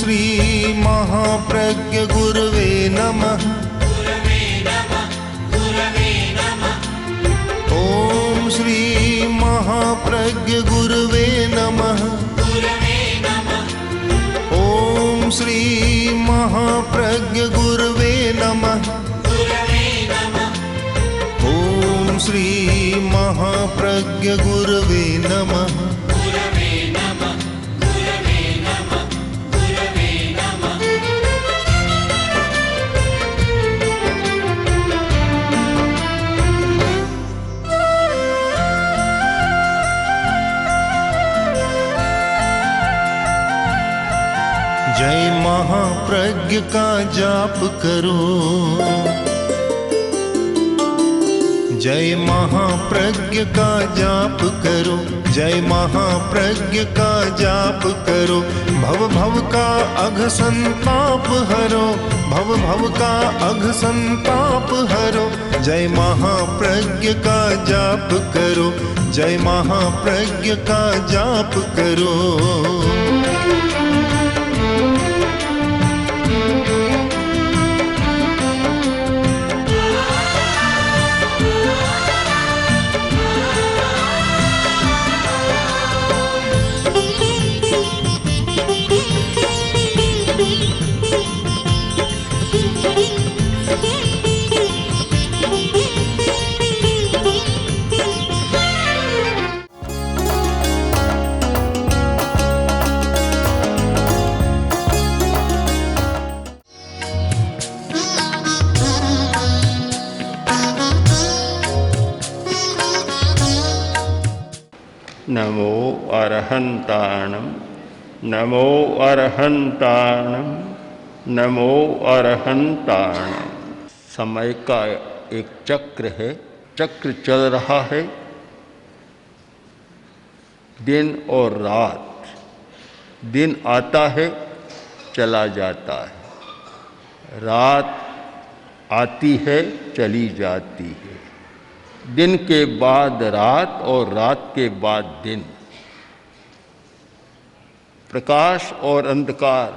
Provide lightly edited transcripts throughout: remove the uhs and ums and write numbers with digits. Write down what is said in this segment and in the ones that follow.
श्री महाप्रज्ञ गुरवे नमः। ओम श्री महाप्रज्ञ गुरवे नमः। ओम श्री महाप्रज्ञ गुरवे नमः। ओम श्री महाप्रज्ञ गुरवे नमः। जय महाप्रज्ञ का जाप करो। जय महाप्रज्ञ का जाप करो। जय महाप्रज्ञ का जाप करो। भव भव का अघ संताप हरो। भव भव का अघ संताप हरो। जय महाप्रज्ञ का जाप करो। जय महाप्रज्ञ का जाप करो। नमो अरहंताणं नमो अरहंताणं नमो अरहंताणं। समय का एक चक्र है, चक्र चल रहा है। दिन और रात, दिन आता है चला जाता है, रात आती है चली जाती है। दिन के बाद रात और रात के बाद दिन, प्रकाश और अंधकार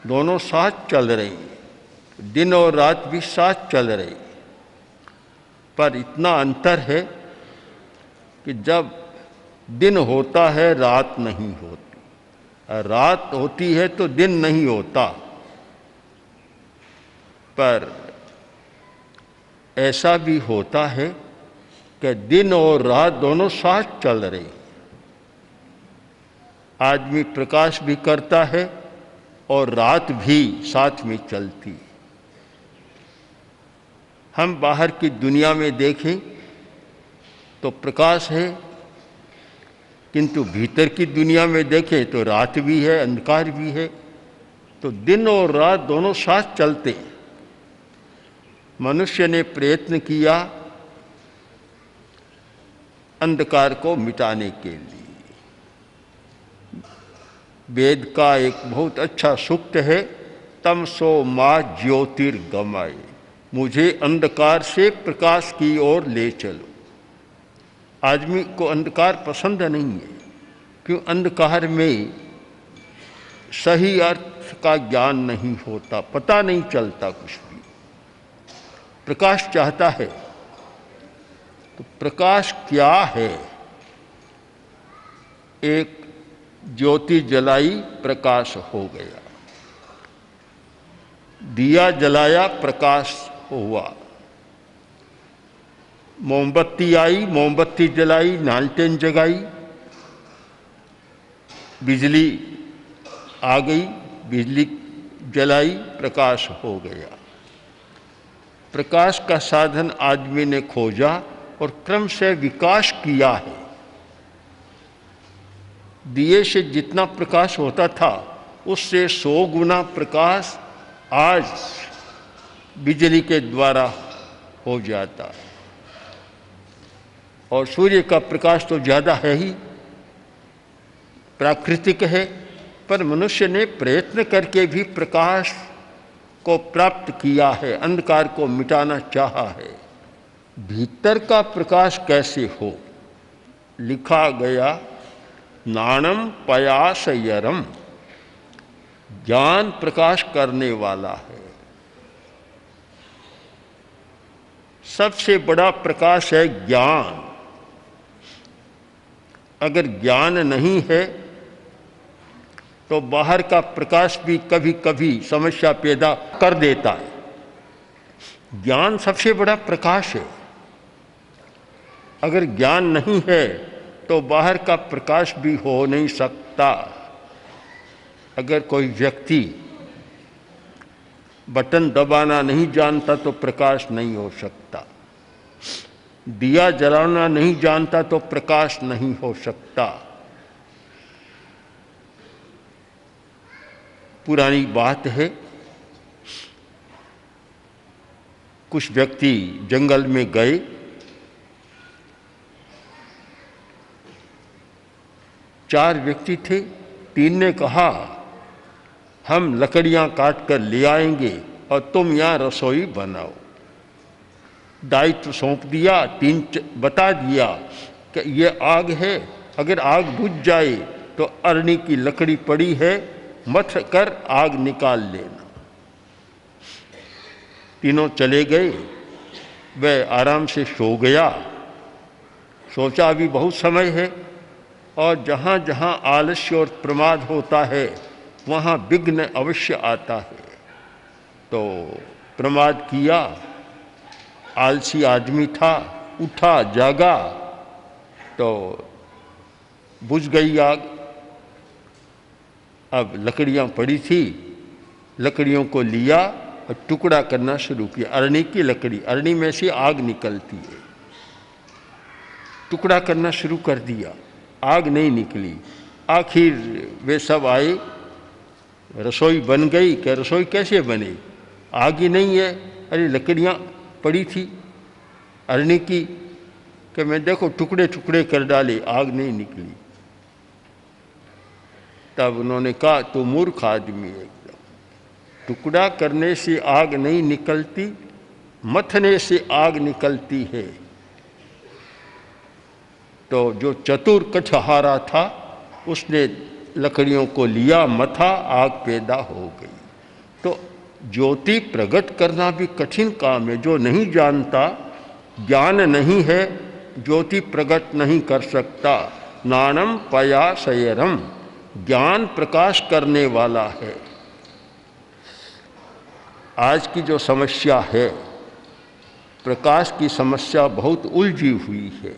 दोनों साथ चल रही हैं। दिन और रात भी साथ चल रही, पर इतना अंतर है कि जब दिन होता है रात नहीं होती, और रात होती है तो दिन नहीं होता। पर ऐसा भी होता है कि दिन और रात दोनों साथ चल रहे। आदमी प्रकाश भी करता है और रात भी साथ में चलती। हम बाहर की दुनिया में देखें तो प्रकाश है, किंतु भीतर की दुनिया में देखें तो रात भी है, अंधकार भी है। तो दिन और रात दोनों साथ चलते। मनुष्य ने प्रयत्न किया अंधकार को मिटाने के लिए। वेद का एक बहुत अच्छा सूक्त है, तमसो मा ज्योतिर्गमय, मुझे अंधकार से प्रकाश की ओर ले चलो। आदमी को अंधकार पसंद नहीं है, क्यों? अंधकार में सही अर्थ का ज्ञान नहीं होता, पता नहीं चलता कुछ भी। प्रकाश चाहता है, तो प्रकाश क्या है? एक ज्योति जलाई, प्रकाश हो गया। दिया जलाया, प्रकाश हुआ। मोमबत्ती आई, मोमबत्ती जलाई, लालटेन जगाई, बिजली आ गई, बिजली जलाई, प्रकाश हो गया। प्रकाश का साधन आदमी ने खोजा और क्रम से विकास किया है। दिए से जितना प्रकाश होता था उससे 100 गुना प्रकाश आज बिजली के द्वारा हो जाता है। और सूर्य का प्रकाश तो ज़्यादा है ही, प्राकृतिक है, पर मनुष्य ने प्रयत्न करके भी प्रकाश को प्राप्त किया है, अंधकार को मिटाना चाहा है। भीतर का प्रकाश कैसे हो? लिखा गया, नाणम पयासयरम, ज्ञान प्रकाश करने वाला है। सबसे बड़ा प्रकाश है ज्ञान। अगर ज्ञान नहीं है तो बाहर का प्रकाश भी कभी कभी समस्या पैदा कर देता है। ज्ञान सबसे बड़ा प्रकाश है। अगर ज्ञान नहीं है तो बाहर का प्रकाश भी हो नहीं सकता। अगर कोई व्यक्ति बटन दबाना नहीं जानता तो प्रकाश नहीं हो सकता। दिया जलाना नहीं जानता तो प्रकाश नहीं हो सकता। पुरानी बात है, कुछ व्यक्ति जंगल में गए, चार व्यक्ति थे। तीन ने कहा हम लकड़ियां काट कर ले आएंगे और तुम यहाँ रसोई बनाओ। दायित्व सौंप दिया। तीन बता दिया कि ये आग है, अगर आग बुझ जाए तो अरणी की लकड़ी पड़ी है, मथ कर आग निकाल लेना। तीनों चले गए। वह आराम से सो गया। सोचा अभी बहुत समय है, और जहाँ जहाँ आलस्य और प्रमाद होता है वहाँ विघ्न अवश्य आता है। तो प्रमाद किया। आलसी आदमी था, उठा, जागा तो बुझ गई आग। अब लकड़ियाँ पड़ी थी, लकड़ियों को लिया और टुकड़ा करना शुरू किया। अरणी की लकड़ी, अरणी में से आग निकलती है। टुकड़ा करना शुरू कर दिया, आग नहीं निकली। आखिर वे सब आए, रसोई बन गई। क्या रसोई कैसे बने, आग ही नहीं है। अरे लकड़ियाँ पड़ी थी अरणी की, कि मैं देखो टुकड़े टुकड़े कर डाले, आग नहीं निकली। तब उन्होंने कहा तो मूर्ख आदमी है, टुकड़ा करने से आग नहीं निकलती, मथने से आग निकलती है। तो जो चतुर कठहारा था उसने लकड़ियों को लिया, मथा, आग पैदा हो गई। तो ज्योति प्रकट करना भी कठिन काम है। जो नहीं जानता, ज्ञान नहीं है, ज्योति प्रकट नहीं कर सकता। नानम पया सयरम, ज्ञान प्रकाश करने वाला है। आज की जो समस्या है, प्रकाश की समस्या बहुत उलझी हुई है।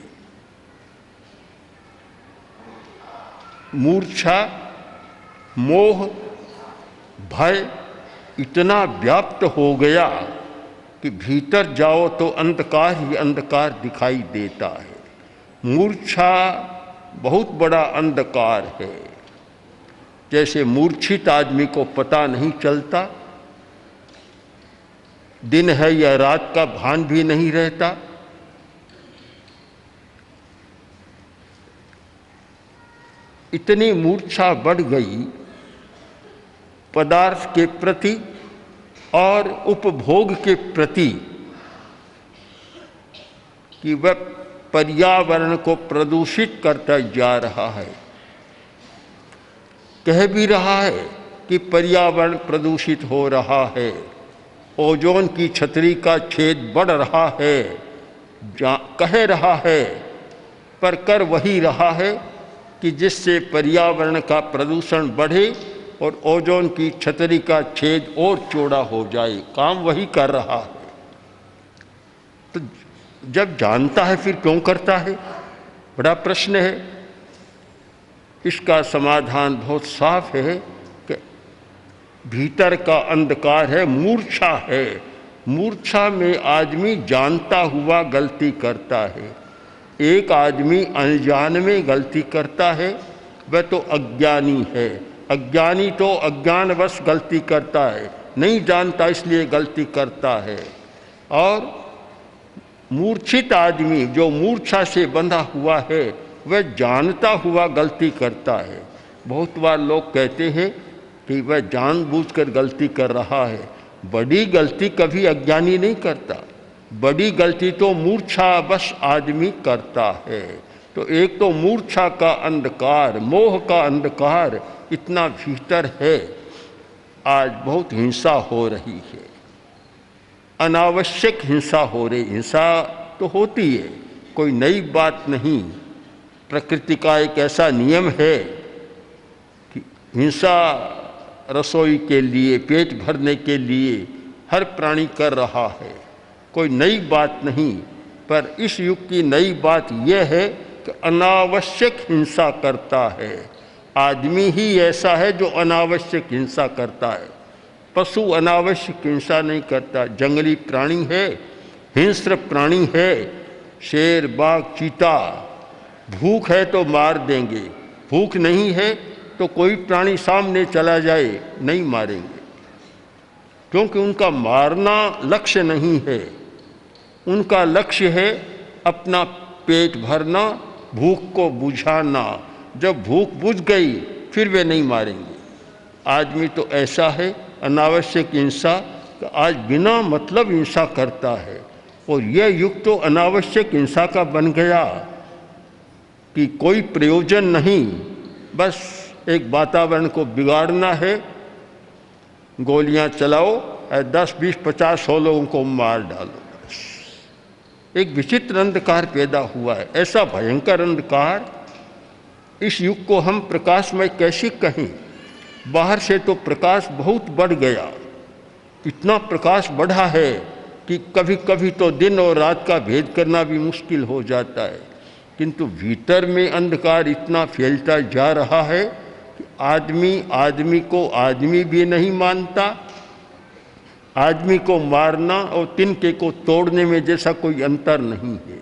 मूर्छा, मोह, भय इतना व्याप्त हो गया कि भीतर जाओ तो अंधकार ही अंधकार दिखाई देता है। मूर्छा बहुत बड़ा अंधकार है। जैसे मूर्छित आदमी को पता नहीं चलता, दिन है या रात का भान भी नहीं रहता। इतनी मूर्छा बढ़ गई पदार्थ के प्रति और उपभोग के प्रति कि वह पर्यावरण को प्रदूषित करता जा रहा है। कह भी रहा है कि पर्यावरण प्रदूषित हो रहा है, ओजोन की छतरी का छेद बढ़ रहा है, कह रहा है, पर कर वही रहा है कि जिससे पर्यावरण का प्रदूषण बढ़े और ओजोन की छतरी का छेद और चौड़ा हो जाए। काम वही कर रहा है। तो जब जानता है फिर क्यों करता है, बड़ा प्रश्न है। इसका समाधान बहुत साफ है कि भीतर का अंधकार है, मूर्छा है। मूर्छा में आदमी जानता हुआ गलती करता है। एक आदमी अनजान में गलती करता है, वह तो अज्ञानी है। अज्ञानी तो अज्ञानवश गलती करता है, नहीं जानता इसलिए गलती करता है। और मूर्छित आदमी जो मूर्छा से बंधा हुआ है, वह जानता हुआ गलती करता है। बहुत बार लोग कहते हैं कि वह जानबूझकर गलती कर रहा है। बड़ी गलती कभी अज्ञानी नहीं करता, बड़ी गलती तो मूर्छावश आदमी करता है। तो एक तो मूर्छा का अंधकार, मोह का अंधकार इतना भीतर है आज बहुत हिंसा हो रही है, अनावश्यक हिंसा हो रही। हिंसा तो होती है, कोई नई बात नहीं। प्रकृति का एक ऐसा नियम है कि हिंसा रसोई के लिए, पेट भरने के लिए हर प्राणी कर रहा है, कोई नई बात नहीं। पर इस युग की नई बात यह है कि अनावश्यक हिंसा करता है। आदमी ही ऐसा है जो अनावश्यक हिंसा करता है। पशु अनावश्यक हिंसा नहीं करता। जंगली प्राणी है, हिंस्र प्राणी है, शेर, बाघ, चीता, भूख है तो मार देंगे, भूख नहीं है तो कोई प्राणी सामने चला जाए नहीं मारेंगे, क्योंकि उनका मारना लक्ष्य नहीं है। उनका लक्ष्य है अपना पेट भरना, भूख को बुझाना। जब भूख बुझ गई फिर वे नहीं मारेंगे। आदमी तो ऐसा है, अनावश्यक हिंसा, आज बिना मतलब हिंसा करता है। और यह युग तो अनावश्यक हिंसा का बन गया कि कोई प्रयोजन नहीं, बस एक वातावरण को बिगाड़ना है। गोलियां चलाओ, 10, 20, 50, 100 लोगों को मार डालो। एक विचित्र अंधकार पैदा हुआ है, ऐसा भयंकर अंधकार। इस युग को हम प्रकाशमय कैसे कहें? बाहर से तो प्रकाश बहुत बढ़ गया, इतना प्रकाश बढ़ा है कि कभी कभी तो दिन और रात का भेद करना भी मुश्किल हो जाता है। किंतु भीतर में अंधकार इतना फैलता जा रहा है कि आदमी को आदमी भी नहीं मानता। आदमी को मारना और तिनके को तोड़ने में जैसा कोई अंतर नहीं है।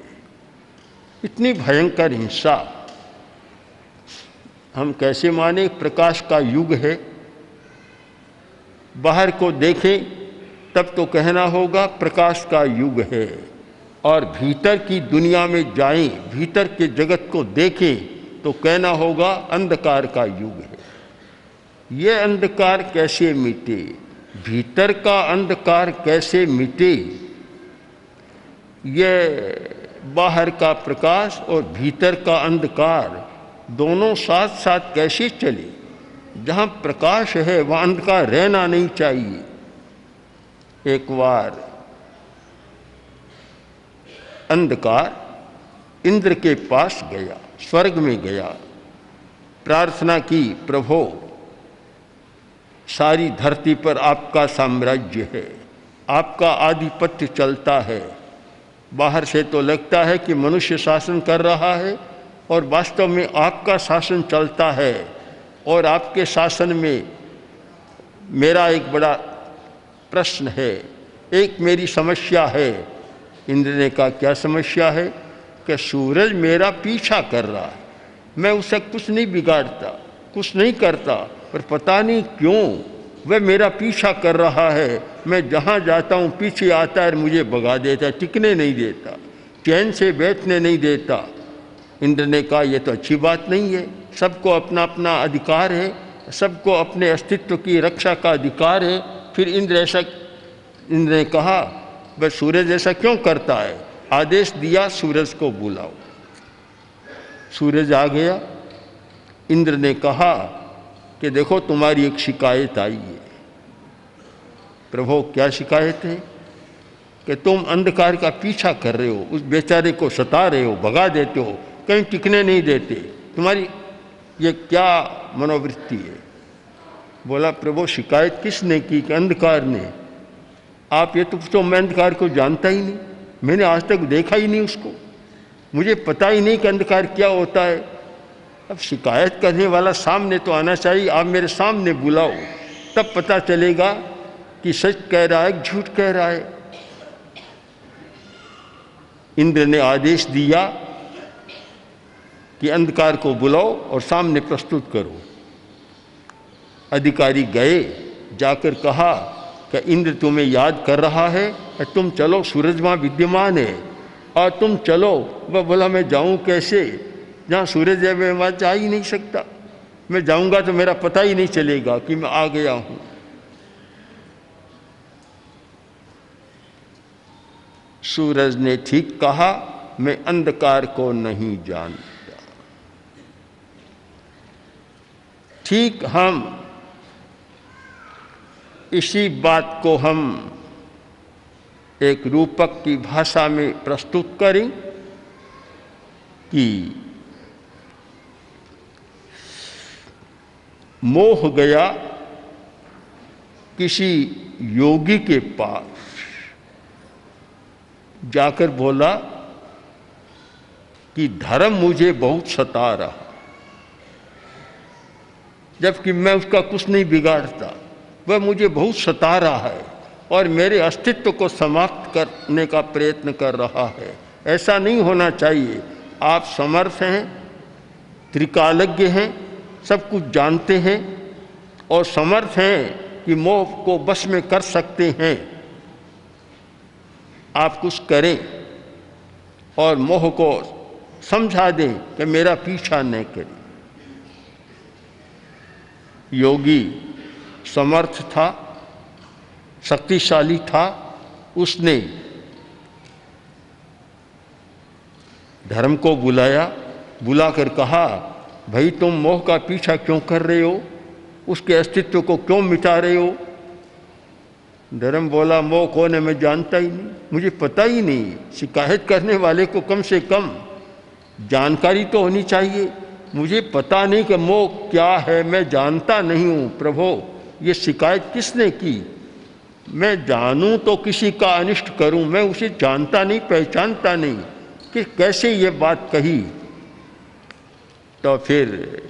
इतनी भयंकर हिंसा हम कैसे माने? प्रकाश का युग है। बाहर को देखें तब तो कहना होगा प्रकाश का युग है, और भीतर की दुनिया में जाएं, भीतर के जगत को देखें तो कहना होगा अंधकार का युग है। ये अंधकार कैसे मिटे? भीतर का अंधकार कैसे मिटे? ये बाहर का प्रकाश और भीतर का अंधकार दोनों साथ साथ कैसे चले? जहाँ प्रकाश है वहाँ अंधकार रहना नहीं चाहिए। एक बार अंधकार इंद्र के पास गया, स्वर्ग में गया, प्रार्थना की, प्रभो सारी धरती पर आपका साम्राज्य है, आपका आधिपत्य चलता है। बाहर से तो लगता है कि मनुष्य शासन कर रहा है, और वास्तव में आपका शासन चलता है। और आपके शासन में मेरा एक बड़ा प्रश्न है, एक मेरी समस्या है। इंद्र ने कहा, क्या समस्या है? कि सूरज मेरा पीछा कर रहा है, मैं उसे कुछ नहीं बिगाड़ता, कुछ नहीं करता, पर पता नहीं क्यों वह मेरा पीछा कर रहा है। मैं जहाँ जाता हूँ पीछे आता है, मुझे भगा देता, टिकने नहीं देता, चैन से बैठने नहीं देता। इंद्र ने कहा, यह तो अच्छी बात नहीं है। सबको अपना अपना अधिकार है, सबको अपने अस्तित्व की रक्षा का अधिकार है। फिर इंद्र ने कहा, वह सूरज ऐसा क्यों करता है? आदेश दिया, सूरज को बुलाओ। सूरज आ गया। इंद्र ने कहा कि देखो तुम्हारी एक शिकायत आई है। प्रभु, क्या शिकायत है? कि तुम अंधकार का पीछा कर रहे हो, उस बेचारे को सता रहे हो, भगा देते हो, कहीं टिकने नहीं देते। तुम्हारी ये क्या मनोवृत्ति है? बोला, प्रभु शिकायत किसने की? कि अंधकार ने। आप ये तो मैं अंधकार को जानता ही नहीं, मैंने आज तक देखा ही नहीं उसको, मुझे पता ही नहीं कि अंधकार क्या होता है। अब शिकायत करने वाला सामने तो आना चाहिए। आप मेरे सामने बुलाओ, तब पता चलेगा कि सच कह रहा है कि झूठ कह रहा है। इंद्र ने आदेश दिया कि अंधकार को बुलाओ और सामने प्रस्तुत करो। अधिकारी गए, जाकर कहा कि इंद्र तुम्हें याद कर रहा है, तुम चलो, सूरज वहाँ विद्यमान है और तुम चलो। वह बोला, मैं जाऊँ कैसे? जहाँ सूरज है मैं वहाँ जा ही नहीं सकता, मैं जाऊँगा तो मेरा पता ही नहीं चलेगा कि मैं आ गया हूँ। सूरज ने ठीक कहा, मैं अंधकार को नहीं जानता। ठीक हम इसी बात को हम एक रूपक की भाषा में प्रस्तुत करें कि मोह गया किसी योगी के पास, जाकर बोला कि धर्म मुझे बहुत सता रहा, जबकि मैं उसका कुछ नहीं बिगाड़ता, वह मुझे बहुत सता रहा है और मेरे अस्तित्व को समाप्त करने का प्रयत्न कर रहा है। ऐसा नहीं होना चाहिए। आप समर्थ हैं, त्रिकालज्ञ हैं, सब कुछ जानते हैं और समर्थ हैं कि मोह को बस में कर सकते हैं। आप कुछ करें और मोह को समझा दें कि मेरा पीछा न करे। योगी समर्थ था, शक्तिशाली था। उसने धर्म को बुलाया, बुलाकर कहा, भाई तुम मोह का पीछा क्यों कर रहे हो, उसके अस्तित्व को क्यों मिटा रहे हो? धर्म बोला, मोह कौन है मैं जानता ही नहीं, मुझे पता ही नहीं। शिकायत करने वाले को कम से कम जानकारी तो होनी चाहिए। मुझे पता नहीं कि मोह क्या है, मैं जानता नहीं हूँ। प्रभु, ये शिकायत किसने की? मैं जानूं तो किसी का अनिष्ट करूं, मैं उसे जानता नहीं, पहचानता नहीं कि कैसे ये बात कही। तो फिर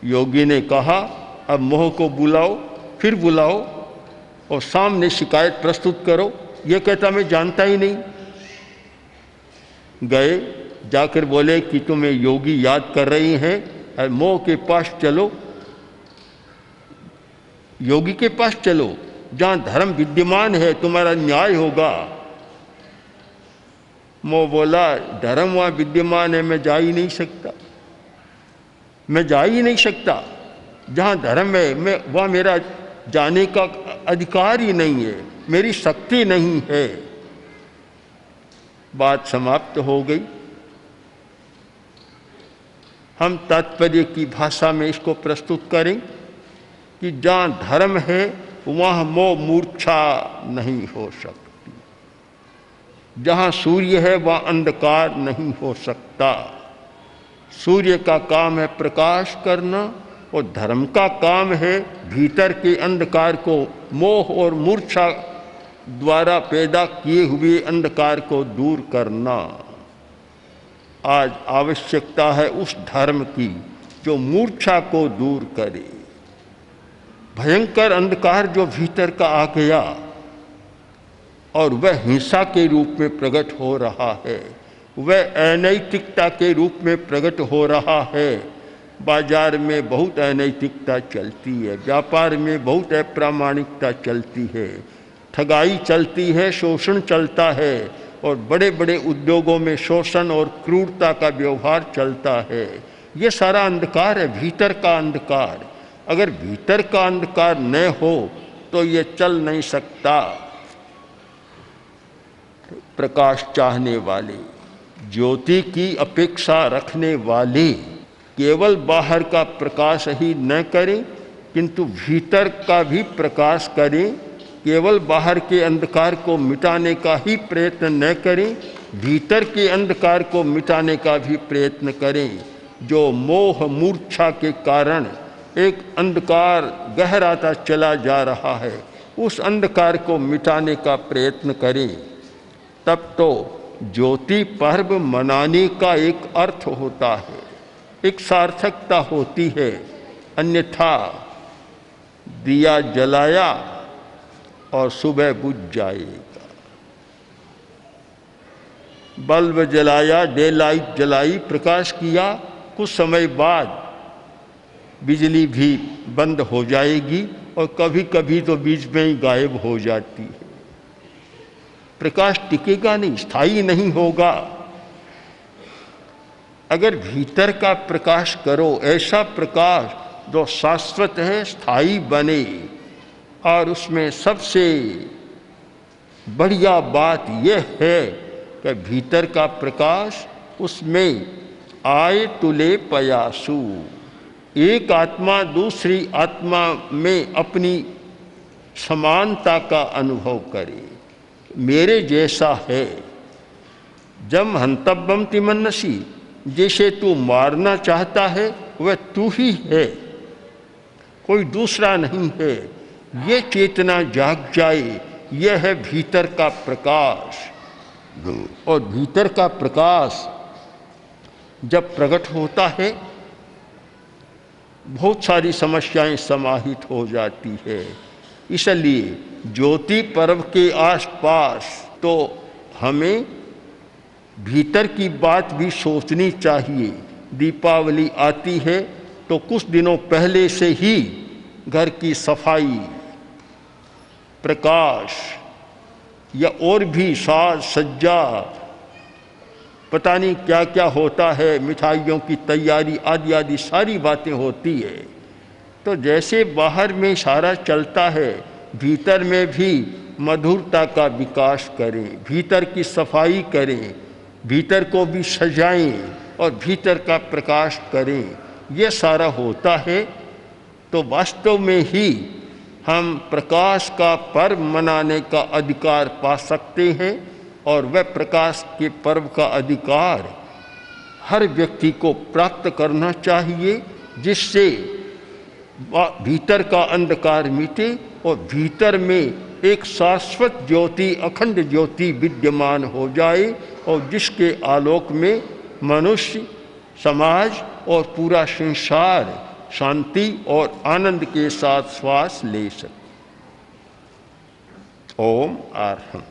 योगी ने कहा, अब मोह को बुलाओ, फिर बुलाओ और सामने शिकायत प्रस्तुत करो। ये कहता मैं जानता ही नहीं। गए, जाकर बोले कि तुम्हें योगी याद कर रही हैं और मोह के पास चलो, योगी के पास चलो, जहां धर्म विद्यमान है, तुम्हारा न्याय होगा। मोह बोला, धर्म वहां विद्यमान है, मैं जा ही नहीं सकता, मैं जा ही नहीं सकता। जहां धर्म है मैं वहां मेरा जाने का अधिकार ही नहीं है, मेरी शक्ति नहीं है। बात समाप्त हो गई। हम तात्पर्य की भाषा में इसको प्रस्तुत करें कि जहाँ धर्म है वहाँ मोह मूर्छा नहीं हो सकती, जहाँ सूर्य है वहाँ अंधकार नहीं हो सकता। सूर्य का काम है प्रकाश करना और धर्म का काम है भीतर के अंधकार को, मोह और मूर्छा द्वारा पैदा किए हुए अंधकार को दूर करना। आज आवश्यकता है उस धर्म की जो मूर्छा को दूर करे। भयंकर अंधकार जो भीतर का आ गया और वह हिंसा के रूप में प्रकट हो रहा है, वह अनैतिकता के रूप में प्रकट हो रहा है। बाजार में बहुत अनैतिकता चलती है, व्यापार में बहुत अप्रामाणिकता चलती है, ठगाई चलती है, शोषण चलता है और बड़े बड़े उद्योगों में शोषण और क्रूरता का व्यवहार चलता है। ये सारा अंधकार है, भीतर का अंधकार। अगर भीतर का अंधकार न हो तो ये चल नहीं सकता। प्रकाश चाहने वाले, ज्योति की अपेक्षा रखने वाले केवल बाहर का प्रकाश ही न करें किंतु भीतर का भी प्रकाश करें। केवल बाहर के अंधकार को मिटाने का ही प्रयत्न न करें, भीतर के अंधकार को मिटाने का भी प्रयत्न करें। जो मोह मूर्छा के कारण एक अंधकार गहराता चला जा रहा है, उस अंधकार को मिटाने का प्रयत्न करें। तब तो ज्योति पर्व मनाने का एक अर्थ होता है, एक सार्थकता होती है। अन्यथा दिया जलाया और सुबह बुझ जाएगा। बल्ब जलाया, डे लाइट जलाई, प्रकाश किया, कुछ समय बाद बिजली भी बंद हो जाएगी और कभी कभी तो बीच में ही गायब हो जाती है। प्रकाश टिकेगा नहीं, स्थायी नहीं होगा। अगर भीतर का प्रकाश करो, ऐसा प्रकाश जो शाश्वत है, स्थायी बने, और उसमें सबसे बढ़िया बात यह है कि भीतर का प्रकाश, उसमें आए तुले पयासु, एक आत्मा दूसरी आत्मा में अपनी समानता का अनुभव करे, मेरे जैसा है। जम हंतव्यम तिमन्नसी, जैसे तू मारना चाहता है वह तू ही है, कोई दूसरा नहीं है। ये चेतना जाग जाए, यह है भीतर का प्रकाश। और भीतर का प्रकाश जब प्रकट होता है बहुत सारी समस्याएं समाहित हो जाती है। इसलिए ज्योति पर्व के आसपास तो हमें भीतर की बात भी सोचनी चाहिए। दीपावली आती है तो कुछ दिनों पहले से ही घर की सफाई, प्रकाश या और भी साज सज्जा, पता नहीं क्या क्या होता है, मिठाइयों की तैयारी आदि आदि सारी बातें होती है। तो जैसे बाहर में सारा चलता है, भीतर में भी मधुरता का विकास करें, भीतर की सफाई करें, भीतर को भी सजाएं और भीतर का प्रकाश करें। ये सारा होता है तो वास्तव में ही हम प्रकाश का पर्व मनाने का अधिकार पा सकते हैं। और वह प्रकाश के पर्व का अधिकार हर व्यक्ति को प्राप्त करना चाहिए, जिससे भीतर का अंधकार मिटे और भीतर में एक शाश्वत ज्योति, अखंड ज्योति विद्यमान हो जाए और जिसके आलोक में मनुष्य, समाज और पूरा संसार शांति और आनंद के साथ श्वास ले सके। ओम अर्हम्।